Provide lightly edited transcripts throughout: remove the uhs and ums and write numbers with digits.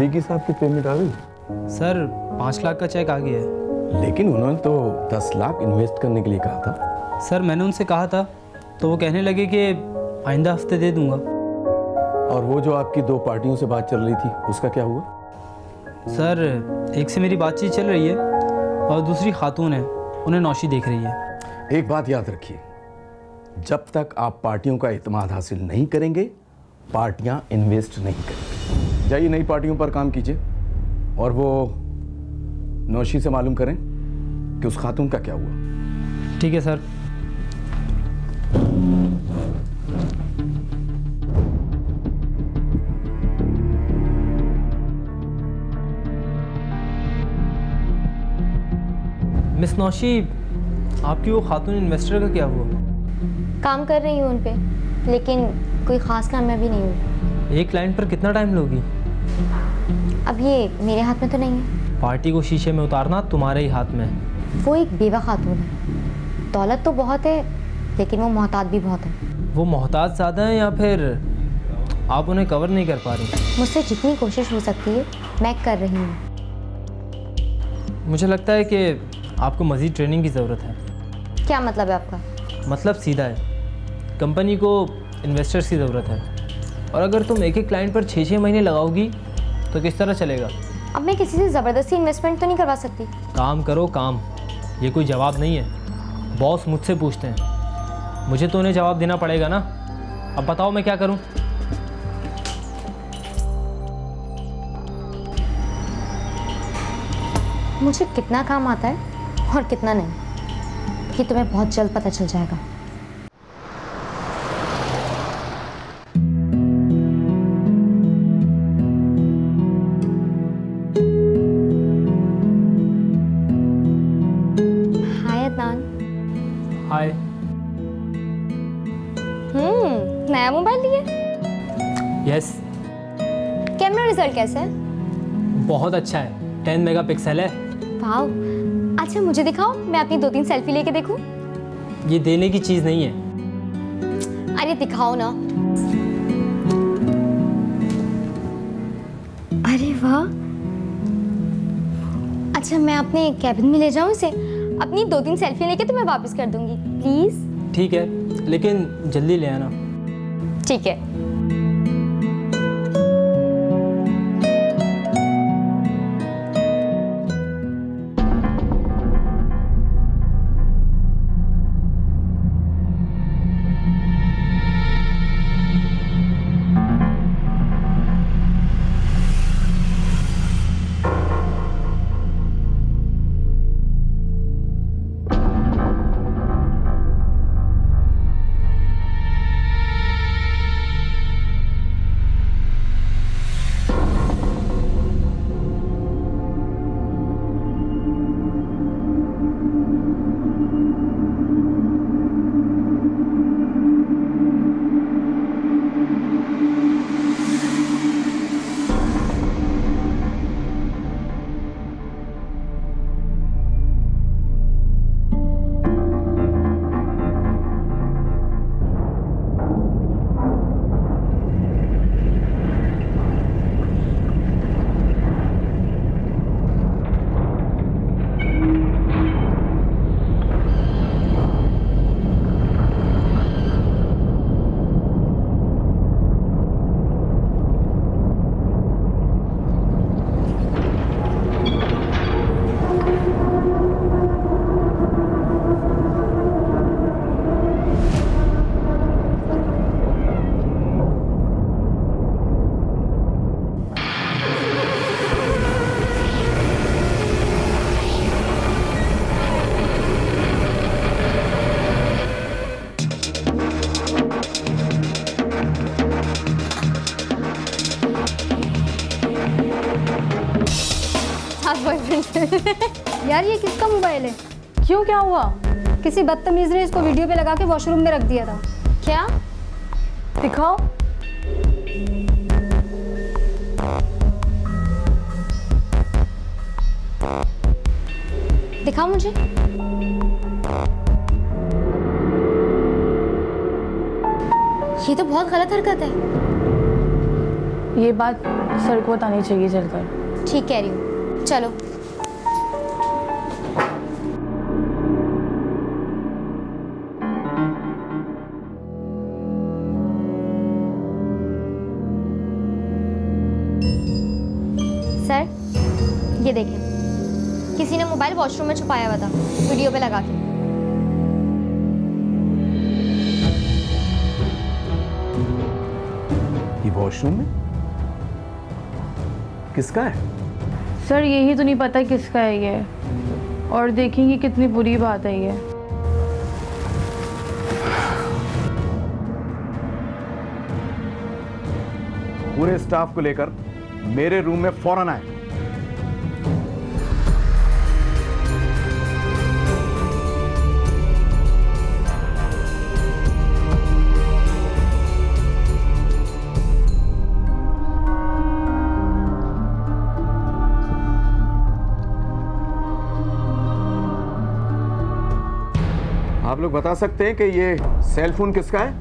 सिद्दीकी साहब की पेमेंट आ गई? सर 5 लाख का चेक आ गया है। लेकिन उन्होंने तो 10 लाख इन्वेस्ट करने के लिए कहा था। सर मैंने उनसे कहा था तो वो कहने लगे कि आइंदा हफ्ते दे दूंगा। और वो जो आपकी 2 पार्टियों से बात चल रही थी उसका क्या हुआ? सर एक से मेरी बातचीत चल रही है और दूसरी खातून है, उन्हें नौशी देख रही है। एक बात याद रखिए, जब तक आप पार्टियों का इत्मीनान हासिल नहीं करेंगे पार्टियां इन्वेस्ट नहीं करेंगी। जाइए नई पार्टियों पर काम कीजिए और वो नौशी से मालूम करें कि उस खातून का क्या हुआ। ठीक है सर। मिस नौशी, आपकी वो खातून इन्वेस्टर का क्या हुआ? काम कर रही हूँ उन पे, लेकिन कोई ख़ास कामयाबी नहीं हुई। एक क्लाइंट पर कितना टाइम लोगी? अब ये मेरे हाथ में तो नहीं है। पार्टी को शीशे में उतारना तुम्हारे ही हाथ में है। वो एक बेवा खातून है, दौलत तो बहुत है लेकिन वो मोहताज भी बहुत है। वो मोहताज ज़्यादा है या फिर आप उन्हें कवर नहीं कर पा रही? मुझसे जितनी कोशिश हो सकती है मैं कर रही हूँ। मुझे लगता है कि आपको मज़ीद ट्रेनिंग की ज़रूरत है। क्या मतलब है आपका? मतलब सीधा है, कंपनी को इन्वेस्टर्स की ज़रूरत है और अगर तुम एक क्लाइंट पर 6-6 महीने लगाओगी तो किस तरह चलेगा? अब मैं किसी से ज़बरदस्ती इन्वेस्टमेंट तो नहीं करवा सकती। काम करो काम, ये कोई जवाब नहीं है। बॉस मुझसे पूछते हैं, मुझे तो उन्हें जवाब देना पड़ेगा ना। अब बताओ मैं क्या करूं? मुझे कितना काम आता है और कितना नहीं, ये तुम्हें बहुत जल्द पता चल जाएगा। हाय अदनान। हाय। नया मोबाइल लिया? यस। कैमरा रिजल्ट कैसा है? बहुत अच्छा है, 10 मेगापिक्सल है। वाओ, अच्छा मुझे दिखाओ, मैं अपनी 2-3 सेल्फी लेके देखूं। ये देने की चीज़ नहीं है। अरे दिखाओ ना। अरे वाह, अच्छा मैं अपने कैबिन में ले जाऊं इसे? अपनी 2-3 सेल्फी लेके तो मैं वापस कर दूंगी, प्लीज। ठीक है, लेकिन जल्दी ले आना। ठीक है। यार ये किसका मोबाइल है? क्यों, क्या हुआ? किसी बदतमीज ने इसको वीडियो पे लगा के वॉशरूम में रख दिया था। क्या? दिखाओ। दिखाओ मुझे। ये तो बहुत गलत हरकत है। ये बात सर को बतानी चाहिए चलकर। ठीक कह रही हूँ, चलो। सर, ये देखें, किसी ने मोबाइल वॉशरूम में छुपाया हुआ था, वीडियो पे लगा के। ये वॉशरूम में किसका है? सर यही तो नहीं पता किसका है ये, और देखेंगे कितनी बुरी बात है ये। पूरे स्टाफ को लेकर मेरे रूम में फौरन आए। आप लोग बता सकते हैं कि ये सेल फोन किसका है?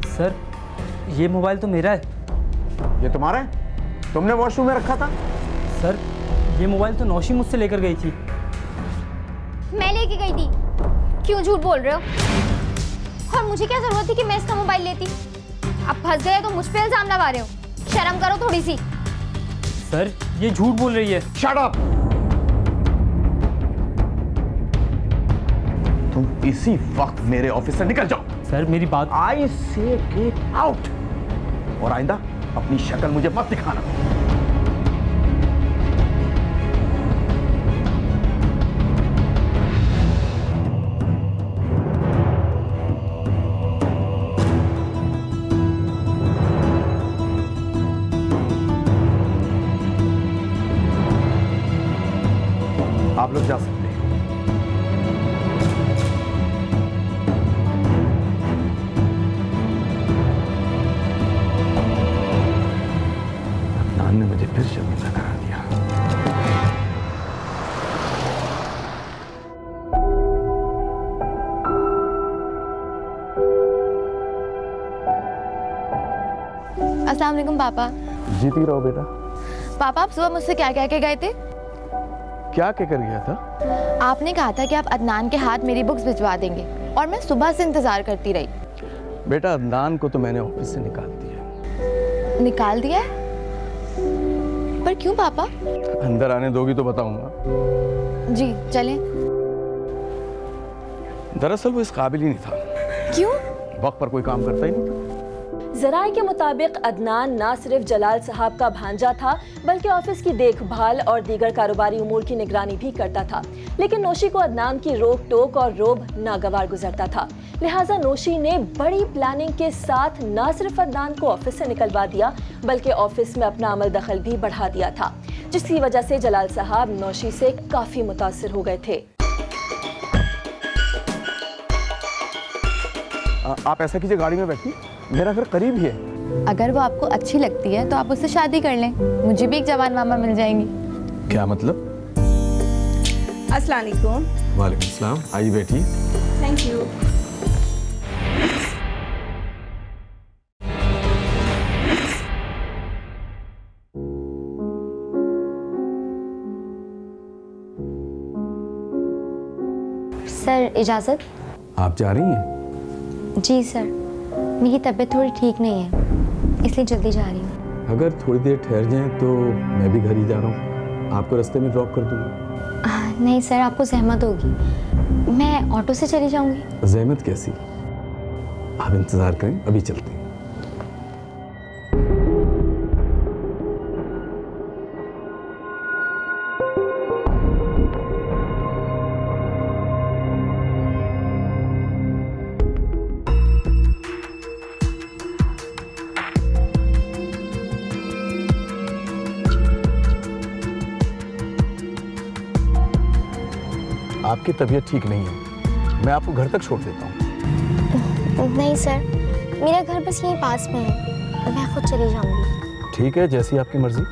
सर, ये मोबाइल तो मेरा है। ये तुम्हारा है? तुमने वॉशरूम में रखा था? सर, ये मोबाइल तो नौशी मुझसे लेकर गई थी। मैं लेके गई थी। क्यों झूठ बोल रहे हो? और मुझे क्या जरूरत थी कि मैं इसका मोबाइल लेती? अब फंस गए तो मुझ पे इल्जाम लगा रहे हो। शर्म करो थोड़ी सी। सर, ये झूठ बोल रही है। Shut up! तुम इसी वक्त मेरे ऑफिस से निकल जाओ। सर, मेरी बात। आई से गेट आउट। और आइंदा अपनी शक्ल मुझे मत दिखाना। आप लोग जा सकते हैं। अदनान ने मुझे फिर शर्मिंदा करा दिया। अस्सलाम वालेकुम पापा। जीती रहो बेटा। पापा, आप सुबह मुझसे क्या कह के गए थे? क्या कहकर गया था? आपने कहा था कि आप अदनान के हाथ मेरी बुक्स भिजवा देंगे, और मैं सुबह से इंतजार करती रही। बेटा, अदनान को तो मैंने ऑफिस से निकाल दिया। निकाल दिया है? पर क्यों पापा? अंदर आने दोगी तो बताऊंगा। जी चलें। दरअसल वो इस काबिल ही नहीं था। क्यों? वक्त पर कोई काम करता ही नहीं था। ज़राए के मुताबिक अदनान ना सिर्फ जलाल साहब का भांजा था, बल्कि ऑफिस की देखभाल और दीगर कारोबारी उमूर की निगरानी भी करता था। लेकिन नौशी को अदनान की रोक टोक और रोब नागवार गुजरता था। लिहाजा नौशी ने बड़ी प्लानिंग के साथ ना सिर्फ अदनान को ऑफिस से निकलवा दिया, बल्कि ऑफिस में अपना अमल दखल भी बढ़ा दिया था, जिसकी वजह से जलाल साहब नौशी से काफ़ी मुतासिर हो गए थे। आप ऐसा कीजिए, गाड़ी में बैठिए, मेरा घर करीब ही है। अगर वो आपको अच्छी लगती है तो आप उससे शादी कर लें, मुझे भी एक जवान मामा मिल जाएंगी। क्या मतलब? अस्सलाम वालेकुम। वालेकुम सलाम। आइए बैठिए। Thank you. सर, इजाज़त? आप जा रही हैं? जी सर, मेरी तबीयत थोड़ी ठीक नहीं है, इसलिए जल्दी जा रही हूँ। अगर थोड़ी देर ठहर जाएं तो मैं भी घर ही जा रहा हूँ। आपको रास्ते में ड्रॉप कर दूँगा। नहीं सर, आपको जहमत होगी। मैं ऑटो से चली जाऊँगी। जहमत कैसी? आप इंतज़ार करें, अभी चलते हैं। आपकी तबीयत ठीक नहीं है, मैं आपको घर तक छोड़ देता हूँ। नहीं सर, मेरा घर बस यहीं पास में है, मैं खुद चली जाऊँगी। ठीक है, जैसी आपकी मर्जी।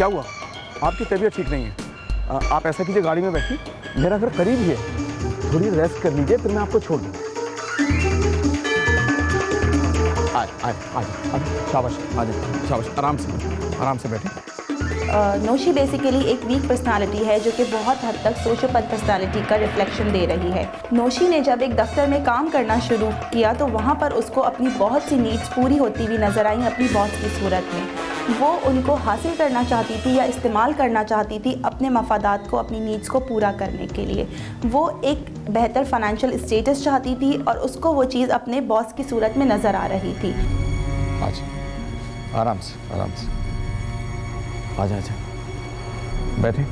क्या हुआ? आपकी तबीयत ठीक नहीं है। आप ऐसा कीजिए, गाड़ी में बैठिए, मेरा घर करीब ही है, थोड़ी रेस्ट कर लीजिए, फिर मैं आपको छोड़ दूँ। शाबाश, आ जाए, शाबाश, आराम से बैठे। नोशी बेसिकली एक वीक पर्सनालिटी है जो कि बहुत हद तक सोशियोपैथ पर्सनालिटी का रिफ्लेक्शन दे रही है। नोशी ने जब एक दफ्तर में काम करना शुरू किया तो वहाँ पर उसको अपनी बहुत सी नीड्स पूरी होती हुई नज़र आई अपनी बॉस की सूरत में। वो उनको हासिल करना चाहती थी या इस्तेमाल करना चाहती थी अपने मफादात को, अपनी नीड्स को पूरा करने के लिए। वो एक बेहतर फाइनेंशियल स्टेटस चाहती थी और उसको वो चीज़ अपने बॉस की सूरत में नज़र आ रही थी। आराम से आजा, बैठे।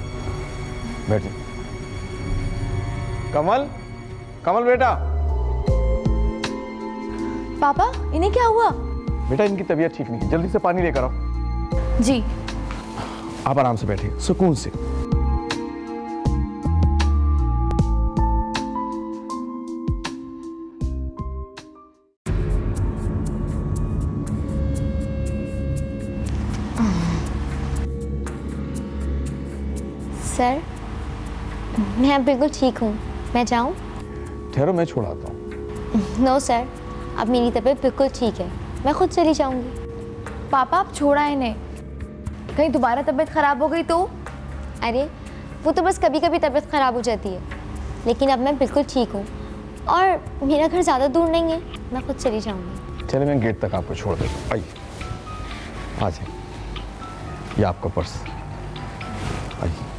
कमल बेटा। पापा, इन्हें क्या हुआ? बेटा, इनकी तबीयत ठीक नहीं है, जल्दी से पानी लेकर आओ। जी। आप आराम से बैठिए, सुकून से। सर, मैं बिल्कुल ठीक हूँ, मैं जाऊँ? ठहरो, मैं छोड़ाता हूँ। नो सर, अब मेरी तबीयत बिल्कुल ठीक है, मैं खुद चली जाऊँगी। पापा, आप छोड़ा इन्हें, कहीं दोबारा तबीयत ख़राब हो गई तो? अरे वो तो बस कभी कभी तबीयत ख़राब हो जाती है, लेकिन अब मैं बिल्कुल ठीक हूँ और मेरा घर ज़्यादा दूर नहीं है, मैं खुद चली जाऊँगी। चलिए, मैं गेट तक आपको छोड़ देता हूँ। आइए, आ जाइए, ये आपका पर्स। आइए।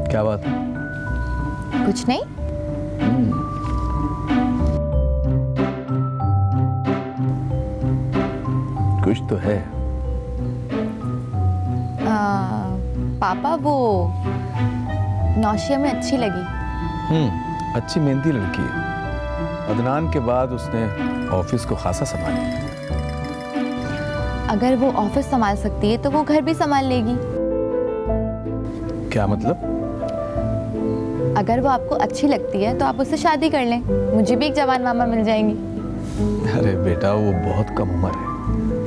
क्या बात है? कुछ नहीं। कुछ तो है। पापा, वो नौशिया में अच्छी लगी। अच्छी मेहनती लड़की है। अदनान के बाद उसने ऑफिस को खासा संभाला। अगर वो ऑफिस संभाल सकती है तो वो घर भी संभाल लेगी। क्या मतलब? अगर वो आपको अच्छी लगती है तो आप उससे शादी कर लें, मुझे भी एक जवान मामा मिल जाएंगी। अरे बेटा, वो बहुत कम उम्र है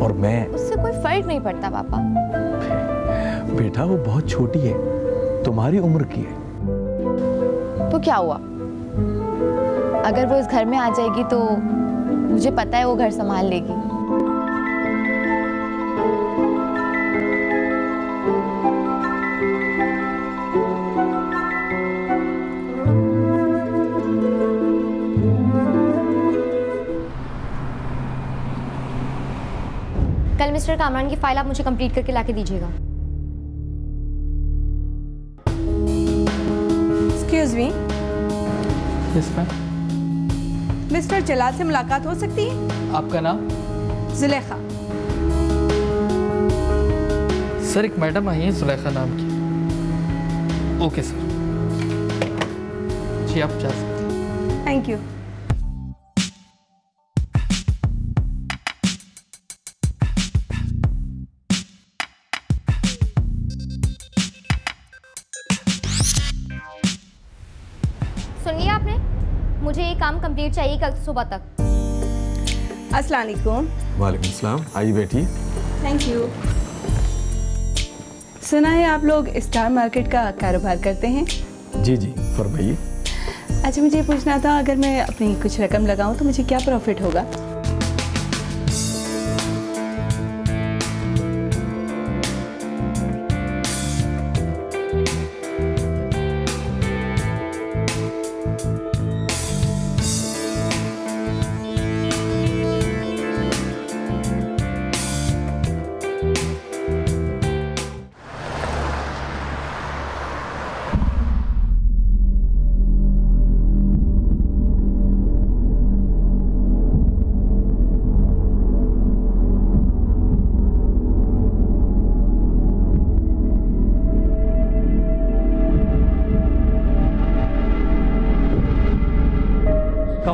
और मैं। उससे कोई फर्क नहीं पड़ता पापा। बेटा, वो बहुत छोटी है, तुम्हारी उम्र की है। तो क्या हुआ? अगर वो इस घर में आ जाएगी तो मुझे पता है वो घर संभाल लेगी। कल मिस्टर कामरान की फाइल आप मुझे कंप्लीट करके लाके दीजिएगा। Excuse me, yes ma'am. Mister Jalal से मुलाकात हो सकती है? आपका नाम? जुलेखा। सर, एक मैडम आई है जुलेखा नाम की। ओके सर, जी आप जा सकते हैं। Thank you. सुनिए, आपने मुझे ये काम कंप्लीट चाहिए कल सुबह तक। अस्सलाम वालेकुम। वालेकुम सलाम, आइए बैठिए। Thank you. सुना है आप लोग स्टार मार्केट का कारोबार करते हैं? जी जी, फरमाइए। अच्छा, मुझे पूछना था, अगर मैं अपनी कुछ रकम लगाऊं तो मुझे क्या प्रॉफिट होगा?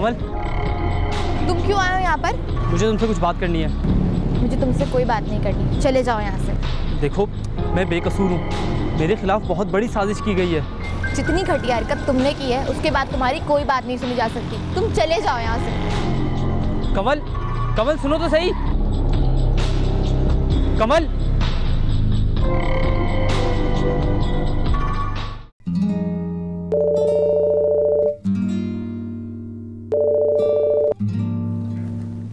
कमल, तुम क्यों आए हो यहाँ पर? मुझे तुमसे कुछ बात करनी है। मुझे तुमसे कोई बात नहीं करनी, चले जाओ यहाँ से। देखो, मैं बेकसूर हूँ, मेरे खिलाफ बहुत बड़ी साजिश की गई है। जितनी घटिया हरकत तुमने की है उसके बाद तुम्हारी कोई बात नहीं सुनी जा सकती। तुम चले जाओ यहाँ से। कमल, कमल सुनो तो सही। कमल,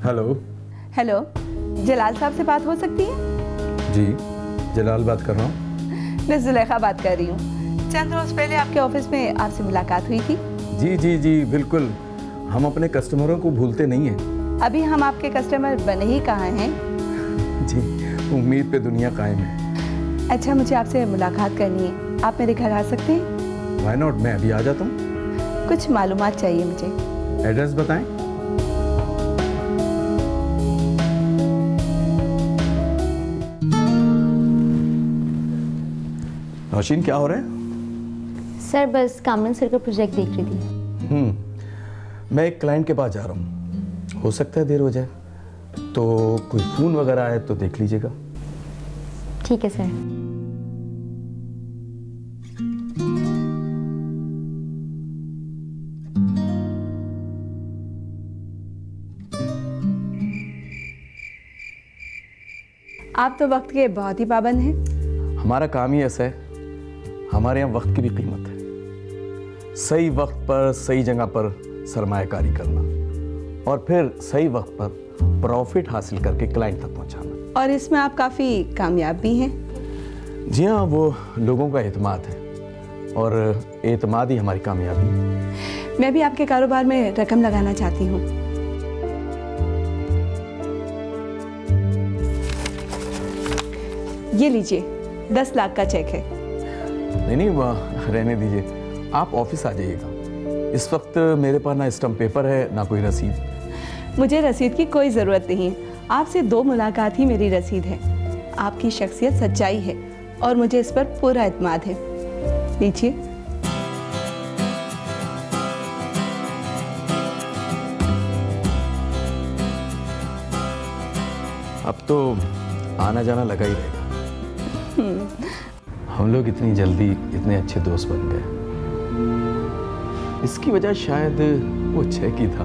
हेलो। हेलो, जलाल साहब से बात हो सकती है? जी, जलाल बात कर रहा हूँ। मैं जुलेखा बात कर रही हूँ। चंद रोज पहले आपके ऑफिस में आपसे मुलाकात हुई थी। जी जी जी बिल्कुल, हम अपने कस्टमरों को भूलते नहीं हैं। अभी हम आपके कस्टमर बने ही कहाँ हैं? जी, उम्मीद पे दुनिया कायम है। अच्छा, मुझे आपसे मुलाकात करनी है, आप मेरे घर आ सकते हैं? व्हाई नॉट, मैं अभी आ जाता हूँ। कुछ मालूमात चाहिए मुझे। एड्रेस बताएं। नौशीन, क्या हो रहा है? सर बस कामरान सर का प्रोजेक्ट देख रही थी। मैं एक क्लाइंट के पास जा रहा हूँ, हो सकता है देर हो जाए, तो कोई फ़ोन वगैरह आए तो देख लीजिएगा। ठीक है सर। आप तो वक्त के बहुत ही पाबंद हैं। हमारा काम ही ऐसा है, हमारे यहाँ वक्त की भी कीमत है। सही वक्त पर सही जगह पर सरमायाकारी करना और फिर सही वक्त पर प्रॉफिट हासिल करके क्लाइंट तक पहुँचाना। और इसमें आप काफ़ी कामयाब भी हैं। जी हाँ, वो लोगों का एतमाद है और एतमाद ही हमारी कामयाबी है। मैं भी आपके कारोबार में रकम लगाना चाहती हूँ। ये लीजिए, 10 लाख का चेक है। नहीं, रहने दीजिए, आप ऑफिस आ जाइएगा। इस वक्त मेरे पास ना स्टम्प पेपर है ना कोई रसीद। मुझे रसीद की कोई ज़रूरत नहीं है, आपसे 2 मुलाकात ही मेरी रसीद है। आपकी शख्सियत सच्चाई है और मुझे इस पर पूरा एतमाद है। लीजिए। अब तो आना जाना लगा ही रहेगा। हम लोग इतनी जल्दी इतने अच्छे दोस्त बन गए, इसकी वजह शायद वो छह की था।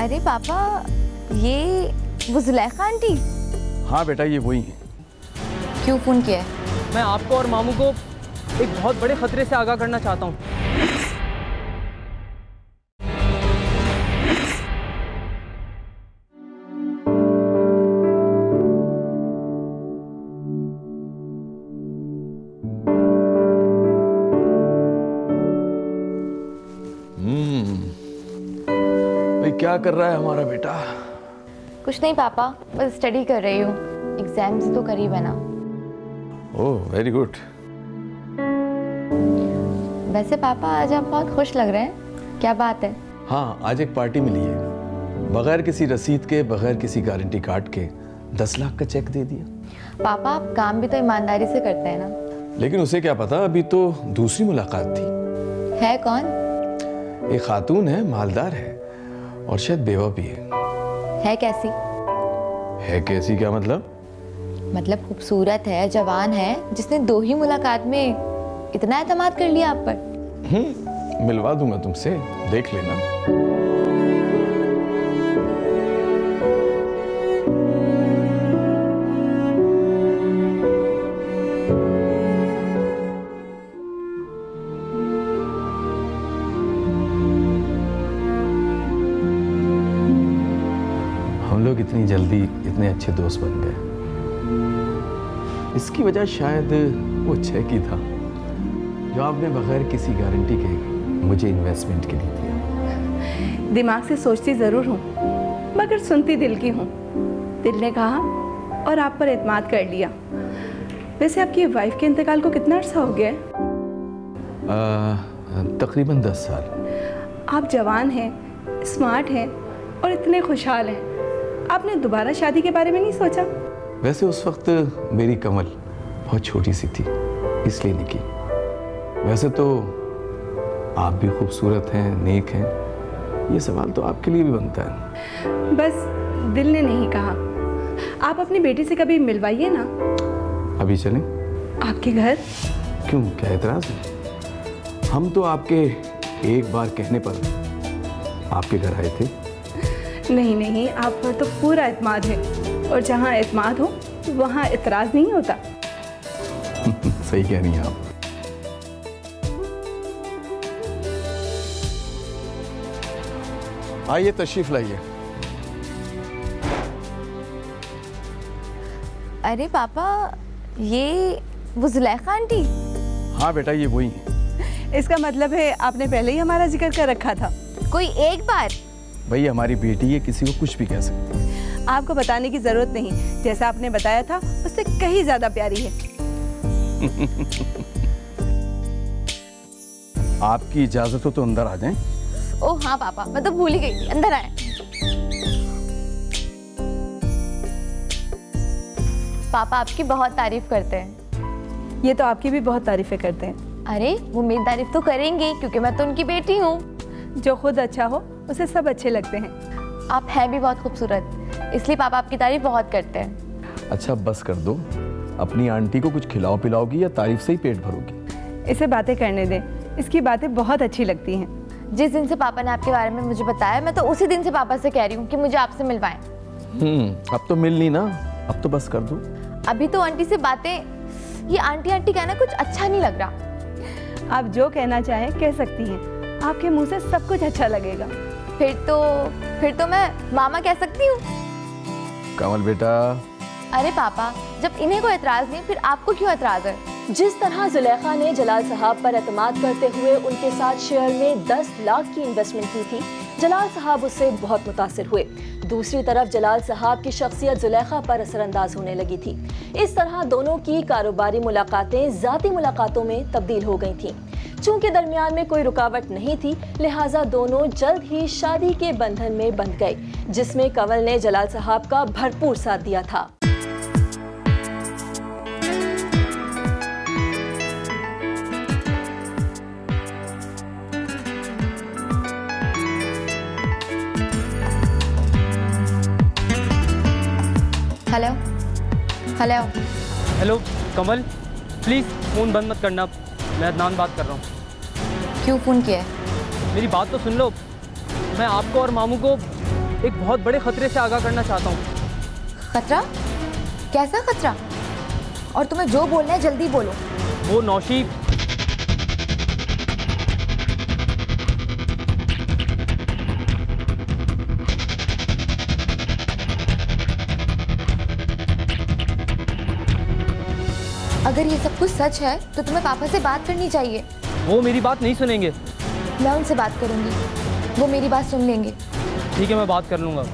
अरे पापा, ये वो जुलेखा आंटी? हाँ बेटा, ये वही है। क्यों फ़ोन किया है? मैं आपको और मामू को एक बहुत बड़े खतरे से आगाह करना चाहता हूँ। क्या कर रहा है हमारा बेटा? कुछ नहीं पापा, बस स्टडी कर रही हूँ। एग्जाम्स तो करीब है ना। Oh very good. वैसे पापा आज आप बहुत खुश लग रहे हैं, क्या बात है? हाँ, आज एक पार्टी मिली है, बगैर किसी रसीद के, बगैर किसी गारंटी कार्ड के 10 लाख का चेक दे दिया। पापा आप काम भी तो ईमानदारी से करते हैं ना। लेकिन उसे क्या पता, अभी तो दूसरी मुलाकात थी। है कौन? एक खातून है, मालदार है और शायद बेवा भी है कैसी? है कैसी क्या मतलब? मतलब खूबसूरत है, जवान है, जिसने 2 ही मुलाकात में इतना एतमाद कर लिया आप पर। मिलवा दूंगा तुमसे, देख लेना। हम लोग इतनी जल्दी इतने अच्छे दोस्त बन गए, इसकी वजह शायद वो छह की था जो आपने बगैर किसी गारंटी के मुझे इन्वेस्टमेंट के लिए दिया। दिमाग से सोचती ज़रूर हूँ, मगर सुनती दिल की हूँ। दिल ने कहा और आप पर एतमाद कर लिया। वैसे आपकी वाइफ के इंतकाल को कितना अर्सा हो गया है? तकरीबन 10 साल। आप जवान हैं, स्मार्ट हैं और इतने खुशहाल हैं। आपने दोबारा शादी के बारे में नहीं सोचा? वैसे उस वक्त मेरी कमल बहुत छोटी सी थी, इसलिए नहीं की। वैसे तो आप भी खूबसूरत हैं, नेक हैं, ये सवाल तो आपके लिए भी बनता है। बस दिल ने नहीं कहा। आप अपनी बेटी से कभी मिलवाइए ना। अभी चलें? आपके घर? क्यों, क्या एतराज है? हम तो आपके एक बार कहने पर आपके घर आए थे। नहीं नहीं, आप पर तो पूरा एतमाद है, और जहाँ एतमाद हो वहाँ इतराज नहीं होता। सही कह रही हैं आप। आइए, तशरीफ लाइए। अरे पापा, ये वो जुलेखा आंटी? हाँ बेटा, ये वही है। इसका मतलब है आपने पहले ही हमारा जिक्र कर रखा था। कोई एक बार? भाई हमारी बेटी है, किसी को कुछ भी कह सकती है। आपको बताने की जरूरत नहीं, जैसा आपने बताया था उससे कहीं ज्यादा प्यारी है। आपकी इजाजत हो तो अंदर आ जाएं। ओह हाँ पापा, मैं तो भूल ही गई थी, अंदर आए। पापा आपकी बहुत तारीफ करते हैं। ये तो आपकी भी बहुत तारीफें करते हैं। अरे वो मेरी तारीफ तो करेंगे, क्योंकि मैं तो उनकी बेटी हूँ। जो खुद अच्छा हो उसे सब अच्छे लगते हैं। आप हैं भी बहुत खूबसूरत, इसलिए पापा आपकी तारीफ बहुत करते हैं। अच्छा बस कर दो, अपनी आंटी को कुछ खिलाओ पिलाओगी या तारीफ से ही पेट भरोगी? इसे बातें करने दें, इसकी बातें बहुत अच्छी लगती हैं। जिस दिन से पापा ने आपके बारे में मुझे बताया, मैं तो उसी दिन से पापा से कह रही हूँ कि मुझे आपसे मिलवाएं। अब तो मिल ली ना, अब तो बस कर दो। अभी तो आंटी से बातें, ये आंटी आंटी कहना कुछ अच्छा नहीं लग रहा। आप जो कहना चाहें कह सकती हैं, आपके मुंह से सब कुछ अच्छा लगेगा। फिर तो मैं मामा कह सकती हूँ। कमल बेटा। अरे पापा, जब इन्हें कोई एतराज नहीं, फिर आपको क्यों एतराज है? जिस तरह जुलेखा ने जलाल साहब पर एतमाद करते हुए उनके साथ शेयर में 10 लाख की इन्वेस्टमेंट की थी, जलाल साहब उससे बहुत मुतासिर हुए। दूसरी तरफ जलाल साहब की शख्सियत जुलेखा पर असरअंदाज होने लगी थी। इस तरह दोनों की कारोबारी मुलाकातें ज़ाती मुलाकातों में तब्दील हो गई थीं। चूंकि दरमियान में कोई रुकावट नहीं थी, लिहाजा दोनों जल्द ही शादी के बंधन में बंध गए, जिसमें कंवल ने जलाल साहब का भरपूर साथ दिया था। Hello hello hello Kamal, please phone बंद मत करना, मैं अदनान बात कर रहा हूँ। क्यों फ़ोन किया है? मेरी बात तो सुन लो। मैं आपको और मामू को एक बहुत बड़े ख़तरे से आगाह करना चाहता हूँ। खतरा? कैसा खतरा? और तुम्हें जो बोलना है जल्दी बोलो। वो नौशी अगर ये सब कुछ सच है तो तुम्हें पापा से बात करनी चाहिए। वो मेरी बात नहीं सुनेंगे। मैं उनसे बात करूंगी, वो मेरी बात सुन लेंगे। ठीक है, मैं बात कर लूँगा।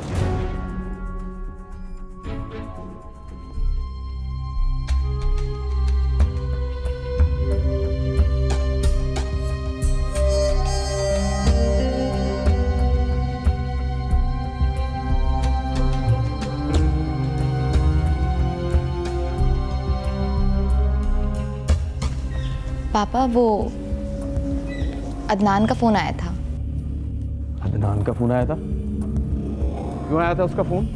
पापा, वो अदनान का फ़ोन आया था। अदनान का फ़ोन आया था? क्यों आया था उसका फ़ोन?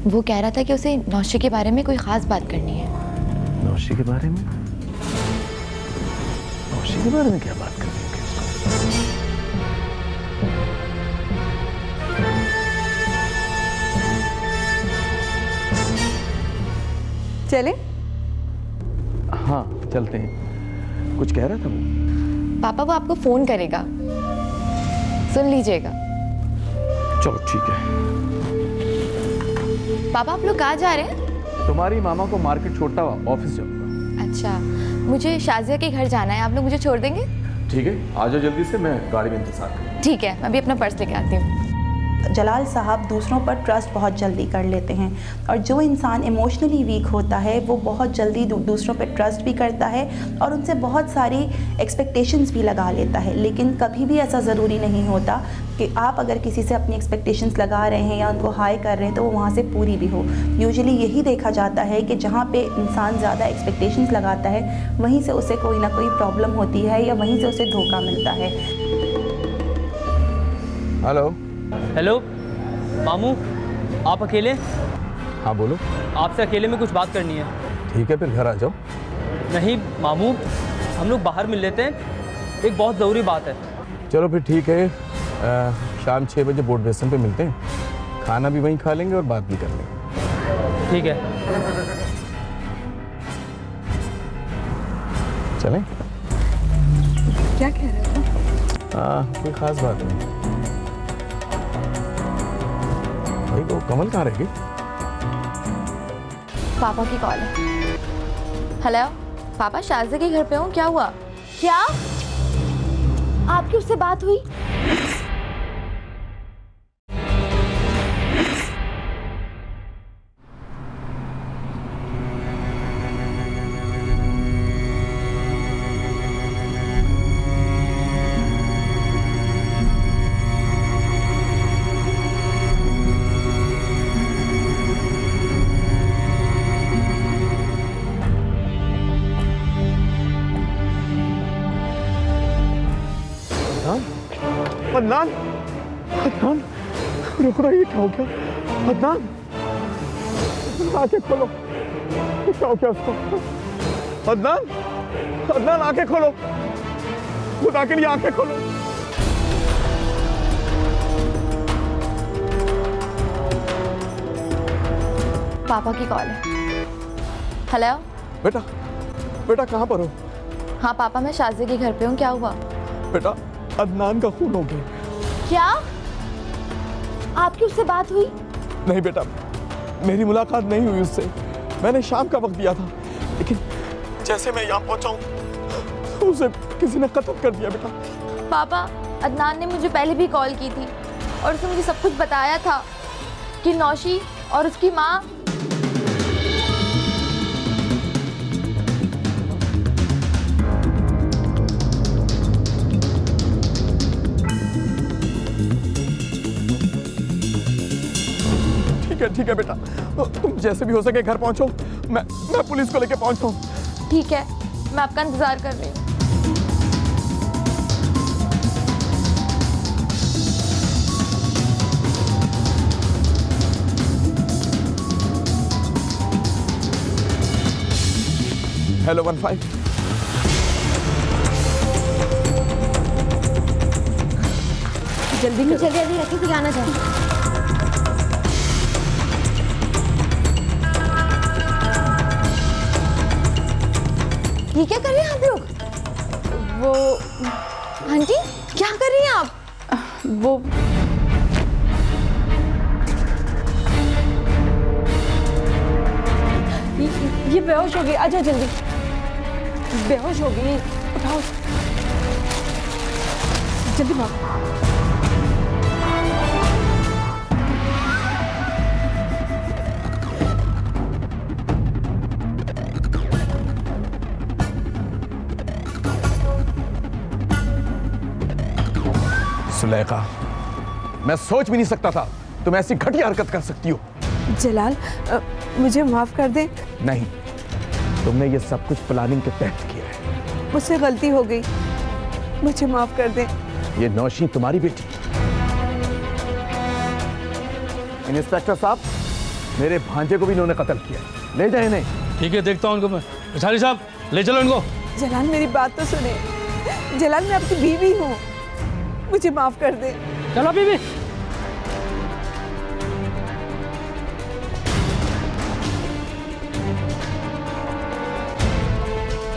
वो कह रहा था कि उसे नौशी के बारे में कोई ख़ास बात करनी है। नौशी के बारे में? नौशी के बारे में क्या बात करनी है? चले? हाँ चलते हैं। कुछ कह रहा था वो? पापा, वो आपको फ़ोन करेगा, सुन लीजिएगा। चलो ठीक है। पापा, आप लोग कहाँ जा रहे हैं? तुम्हारी मामा को मार्केट छोड़ता हुआ ऑफिस जाऊंगा। अच्छा, मुझे शाजिया के घर जाना है, आप लोग मुझे छोड़ देंगे? ठीक है, आ जाओ जल्दी से, मैं गाड़ी में इंतजार करूँ। ठीक है, मैं भी अपना पर्स लेके आती हूँ। जलाल साहब दूसरों पर ट्रस्ट बहुत जल्दी कर लेते हैं, और जो इंसान इमोशनली वीक होता है वो बहुत जल्दी दूसरों पर ट्रस्ट भी करता है और उनसे बहुत सारी एक्सपेक्टेशंस भी लगा लेता है। लेकिन कभी भी ऐसा ज़रूरी नहीं होता कि आप अगर किसी से अपनी एक्सपेक्टेशंस लगा रहे हैं या उनको हाई कर रहे हैं तो वो वहाँ से पूरी भी हो। यूजुअली यही देखा जाता है कि जहाँ पे इंसान ज़्यादा एक्सपेक्टेशंस लगाता है वहीं से उसे कोई ना कोई प्रॉब्लम होती है या वहीं से उसे धोखा मिलता है। हेलो। हेलो मामू, आप अकेले? हाँ बोलो। आपसे अकेले में कुछ बात करनी है। ठीक है फिर घर आ जाओ। नहीं मामू, हम लोग बाहर मिल लेते हैं, एक बहुत ज़रूरी बात है। चलो फिर ठीक है, शाम 6 बजे बोर्ड बेसन पे मिलते हैं, खाना भी वहीं खा लेंगे और बात भी कर लेंगे। ठीक है चलें? क्या कह रहे हो? हाँ कोई खास बात नहीं। भाई वो कमल कहाँ रह गई? पापा की कॉल है। हेलो पापा, शाज़ा के घर पे हूँ, क्या हुआ? क्या आपकी उससे बात हुई? अदनान, अदनान, रुक रहा, ये क्या हो गया? अदनान, आंखें खोलो, क्या हो गया उसको? अदनान, अदनान आंखें खोलो, खुदा के लिए आंखें खोलो। पापा की कॉल है। हेलो बेटा, बेटा कहाँ पर हो? हाँ पापा, मैं शाज़ा के घर पे हूँ, क्या हुआ? बेटा अदनान का खून हो गया। क्या आपकी उससे बात हुई? नहीं बेटा, मेरी मुलाकात नहीं हुई उससे, मैंने शाम का वक्त दिया था, लेकिन जैसे मैं यहाँ पहुंचा हूँ उसे किसी ने कत्ल कर दिया। बेटा पापा, अदनान ने मुझे पहले भी कॉल की थी और उसने मुझे सब कुछ बताया था कि नौशी और उसकी माँ ठीक है बेटा, तुम जैसे भी हो सके घर पहुंचो, मैं पुलिस को लेके पहुंचता हूँ। ठीक है, मैं आपका इंतजार कर रही हूँ। हेलो 15। जल्दी जल्दी रखी तो जाना चाहिए। ये क्या कर रहे हैं आप लोग? वो आंटी क्या कर रही हैं आप? वो ये बेहोश हो गई, आजा जल्दी। बेहोश हो गई, उठाओ जल्दी भागो। सुलेखा, मैं सोच भी नहीं सकता था तुम ऐसी घटिया हरकत कर सकती हो। जलाल, मुझे माफ कर दे। नहीं, तुमने ये सब कुछ प्लानिंग के तहत किया है। मुझसे गलती हो गई, मुझे माफ कर दे। ये नौशी तुम्हारी बेटी। इंस्पेक्टर साहब, मेरे भांजे को भी इन्होंने कत्ल किया, ले जाए इन्हें। ठीक है, देखता हूं उनको मैं। विशाली साहब, ले चलो इनको। जलाल मेरी बात तो सुने। जलाल, मैं आपकी बीवी हूँ, मुझे माफ कर दे। चलो बीबी।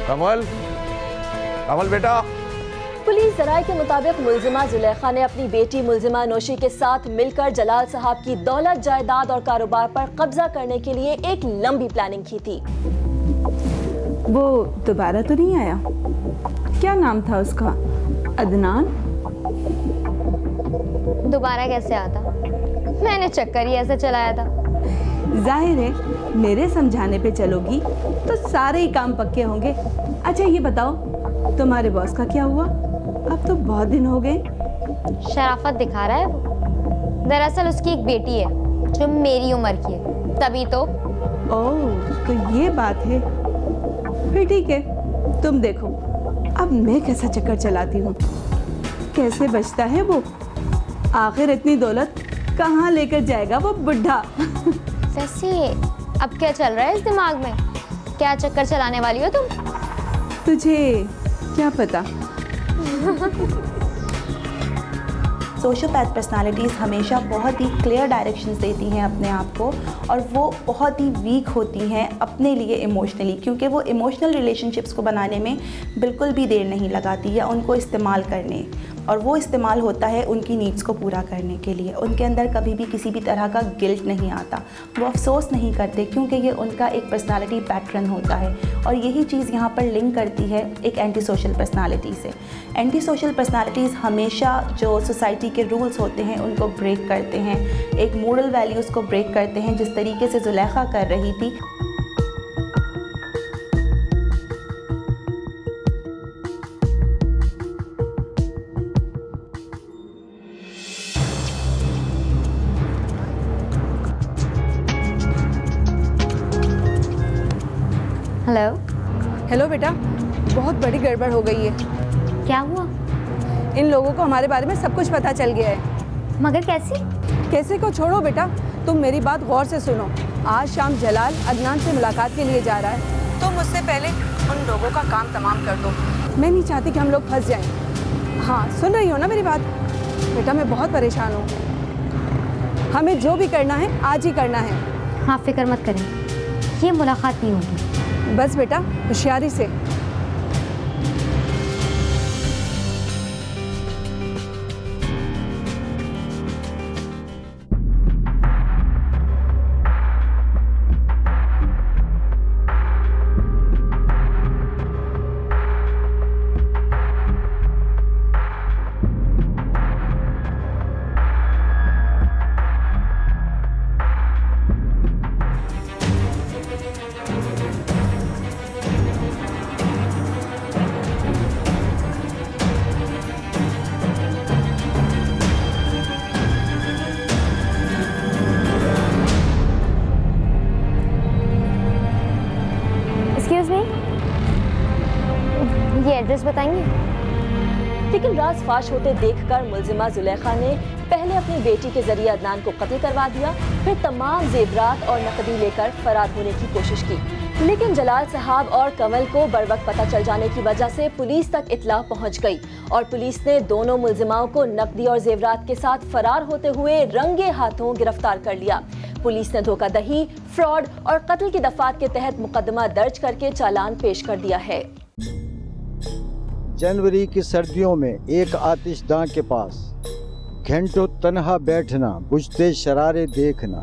कमल, कमल बेटा। पुलिस जराये के मुताबिक मुलजिमा जुलेखा ने अपनी बेटी मुलजिमा नौशी के साथ मिलकर जलाल साहब की दौलत, जायदाद और कारोबार पर कब्जा करने के लिए एक लंबी प्लानिंग की थी। वो दोबारा तो नहीं आया? क्या नाम था उसका? अदनान? दोबारा कैसे आता? मैंने चक्कर ही ऐसे चलाया था। जाहिर है मेरे समझाने पे चलोगी तो सारे ही काम पक्के होंगे। अच्छा ये बताओ, तुम्हारे बॉस का क्या हुआ? अब तो बहुत दिन हो गए। शराफत दिखा रहा है वो। दरअसल उसकी एक बेटी है जो मेरी उम्र की है, तभी तो। ओह, तो ये बात है। फिर ठीक है, तुम देखो अब मैं कैसा चक्कर चलाती हूँ, कैसे बचता है वो। आखिर इतनी दौलत कहाँ लेकर जाएगा वो बुढ़ा। वैसे अब क्या चल रहा है इस दिमाग में? क्या चक्कर चलाने वाली हो तुम? तुझे क्या पता। सोशियोपैथ पर्सनालिटीज़ हमेशा बहुत ही क्लियर डायरेक्शंस देती हैं अपने आप को, और वो बहुत ही वीक होती हैं अपने लिए इमोशनली, क्योंकि वो इमोशनल रिलेशनशिप्स को बनाने में बिल्कुल भी देर नहीं लगाती या उनको इस्तेमाल करने, और वो इस्तेमाल होता है उनकी नीड्स को पूरा करने के लिए। उनके अंदर कभी भी किसी भी तरह का गिल्ट नहीं आता, वो अफसोस नहीं करते, क्योंकि ये उनका एक पर्सनालिटी पैटर्न होता है। और यही चीज़ यहाँ पर लिंक करती है एक एंटी सोशल पर्सनालिटी से। एंटी सोशल पर्सनालिटीज़ हमेशा जो सोसाइटी के रूल्स होते हैं उनको ब्रेक करते हैं, एक मोरल वैल्यूज़ को ब्रेक करते हैं, जिस तरीके से जुलेखा कर रही थी। हेलो। हेलो बेटा, बहुत बड़ी गड़बड़ हो गई है। क्या हुआ? इन लोगों को हमारे बारे में सब कुछ पता चल गया है। मगर कैसे? कैसे को छोड़ो बेटा, तुम मेरी बात गौर से सुनो। आज शाम जलाल अदनान से मुलाकात के लिए जा रहा है। तुम उससे पहले उन लोगों का काम तमाम कर दो। मैं नहीं चाहती कि हम लोग फंस जाएं। हाँ, सुन रही हो ना मेरी बात? बेटा मैं बहुत परेशान हूँ। हमें जो भी करना है आज ही करना है। हाँ, फिक्र मत करें, ये मुलाकात नहीं होगी। बस बेटा होशियारी से। ये एड्रेस बताएंगे? लेकिन राज फाश होते देखकर मुलजिमा जुलेखा ने पहले अपनी बेटी के जरिए अदनान को कत्ल करवा दिया, फिर तमाम जेवरात और नकदी लेकर फरार होने की कोशिश की। लेकिन जलाल साहब और कमल को बरवक्त पता चल जाने की वजह से पुलिस तक इत्तला पहुंच गई और पुलिस ने दोनों मुलजिमाओं को नकदी और जेवरात के साथ फरार होते हुए रंगे हाथों गिरफ्तार कर लिया। पुलिस ने धोखाधड़ी, फ्रॉड और कत्ल की दफात के तहत मुकदमा दर्ज करके चालान पेश कर दिया है। जनवरी की सर्दियों में एक आतिशदां के पास घंटों तन्हा बैठना, बुझते शरारे देखना,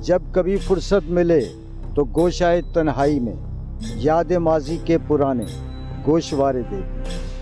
जब कभी फुर्सत मिले तो गोशाए तन्हाई में याद माजी के पुराने गोशवारे देखना।